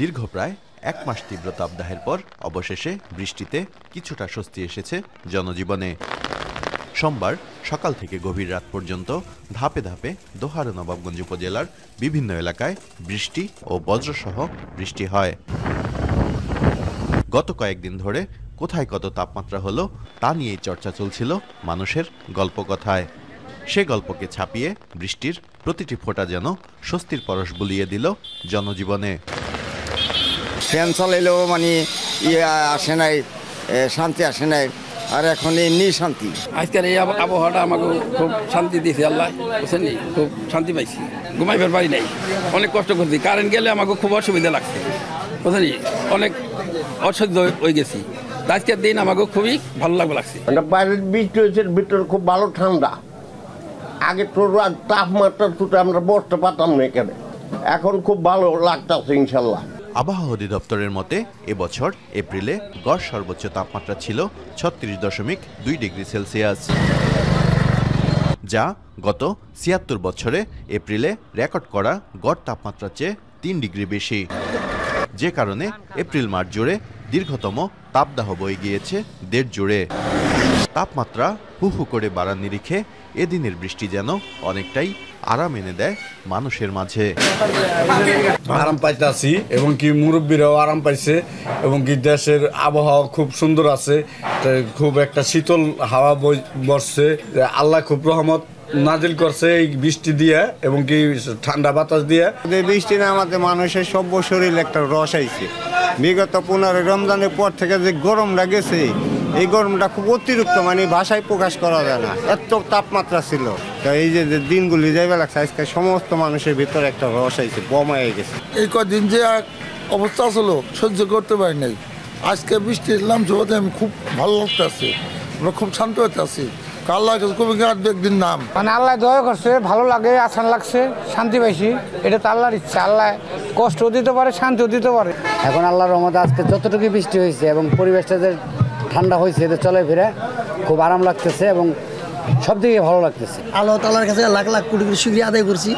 দীর্ঘ প্রায় 1 মাস তীব্র তাপদাহের পর অবশেষে বৃষ্টিতে কিছুটা স্বস্তি এসেছে জনজীবনে। সোমবার সকাল থেকে গভীর রাত পর্যন্ত ধাপে ধাপে দোহার নবাবগঞ্জ উপজেলার বিভিন্ন এলাকায় বৃষ্টি ও বজ্রসহ বৃষ্টি হয়। গত কয়েকদিন ধরে কোথায় কত তাপমাত্রা হলো তা নিয়েই চর্চা চলছিল মানুষের গল্পকথায়। সে গল্পকে ছাপিয়ে বৃষ্টির প্রতিটি ফোঁটা যেন স্বস্তির পরশ বুলিয়ে দিল জনজীবনে। ফ্যান চালাইলেও মানে আসে নাই, শান্তি আসে নাই, আর এখন এমনি শান্তি। আজকের এই আবহাওয়াটা আমাকে খুব শান্তি দিয়েছে আল্লাহ, বুঝছেন, খুব শান্তি পাইছি। ঘুমাইবার পারি নাই, অনেক কষ্ট করছি। কারেন্ট গেলে আমাকে খুব অসুবিধা লাগছে, বুঝছেন, অনেক অসহ্য হয়ে গেছি। আজকের দিন আমাকে খুবই ভালো লাগছে। বাইরের বৃষ্টি হয়েছে, ভিতরে খুব ভালো ঠান্ডা। আগে তো তাপমাত্রা তুতে আমরা বসতে পারতাম না এখানে, এখন খুব ভালো লাগতেছে ইনশাল্লাহ। আবহাওয়া অধিদপ্তরের মতে এবছর এপ্রিলে গড় সর্বোচ্চ তাপমাত্রা ছিল 36.2 ডিগ্রি সেলসিয়াস, যা গত ৭৬ বছরে এপ্রিলে রেকর্ড করা গড় তাপমাত্রার চেয়ে ৩ ডিগ্রি বেশি। যে কারণে এপ্রিল মাস জুড়ে দীর্ঘতম তাপদাহ বয়ে গিয়েছে দেশ জুড়ে। তাপমাত্রা হু হু করে বাড়ার নিরিখে এদিনের বৃষ্টি যেন অনেকটাই আরাম এনে দেয় মানুষের মাঝে। আরাম পাইতেছি এবং কি মুরব্বীরাও আরাম পাইছে এবং কি দেশের আবহাওয়া খুব সুন্দর আছে, খুব একটা শীতল হাওয়া বসছে। আল্লাহ খুব রহমত নাজিল করছে এই বৃষ্টি দিয়ে এবং কি ঠান্ডা বাতাস দিয়ে। বৃষ্টি না আমাদের মানুষের সভ্য শরীর একটা রস আইছে। বিগত 15 রমজানের পর থেকে যে গরমটা গেছে, এই গরমটা খুব অতিরিক্ত, মানে ভাষায় প্রকাশ করা যায় না, এত তাপমাত্রা ছিল। তো এই যে দিনগুলি যাইবে লাগছে, আজকে সমস্ত মানুষের ভিতরে একটা রস আইছে, বমায় গেছে। এই কদিন যে এক অবস্থা ছিল সহ্য করতে পারি নাই, আজকে বৃষ্টি এলাম জগতে আমি খুব ভালো লাগতেছে, আমরা খুব শান্ত হতে আছি। আল্লাহ খুবই একদিন নাম মানে আল্লাহ দয়া করছে, ভালো লাগে, আসান লাগছে, শান্তি পাইছি। এটা তো আল্লাহর ইচ্ছা, আল্লাহ কষ্টও দিতে পারে, শান্তিও দিতে পারে। এখন আল্লাহর রহমতে আজকে যতটুকু বৃষ্টি হয়েছে এবং পরিবেশটা যে ঠান্ডা হয়েছে, এতে চলে ফিরে খুব আরাম লাগতেছে এবং সব দিকে ভালো লাগতেছে। আল্লাহ তাআলার কাছে লাখ লাখ কোটি কোটি শুকরিয়া আদায় করছি।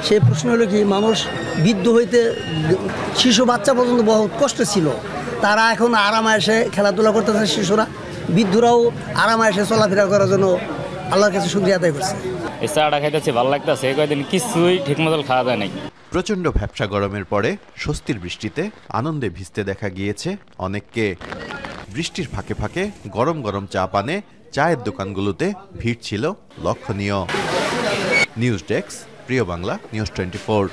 সেই প্রশ্ন হলো কি, মানুষ বৃদ্ধ হইতে শিশু বাচ্চা পর্যন্ত বহুত কষ্ট ছিল, তারা এখন আরামে এসে খেলাধুলা করতেছে। শিশুরা, বৃদ্ধরাও আরামে এসে চলাফেরা করার জন্য আল্লাহর কাছে শুকরিয়া আদায় করছে। এই চাটা খাইতেছে, ভালো লাগতেছে। কয়েকদিন কিছুই ঠিক মতো খাওয়া যায় নাই। প্রচণ্ড ভ্যাপসা গরমের পরে স্বস্তির বৃষ্টিতে আনন্দে ভিজতে দেখা গিয়েছে অনেককে। বৃষ্টির ফাঁকে ফাঁকে গরম গরম চা পানে চায়ের দোকানগুলোতে ভিড় ছিল লক্ষণীয়। নিউজ ডেস্ক, প্রিয় বাংলা নিউজ 24।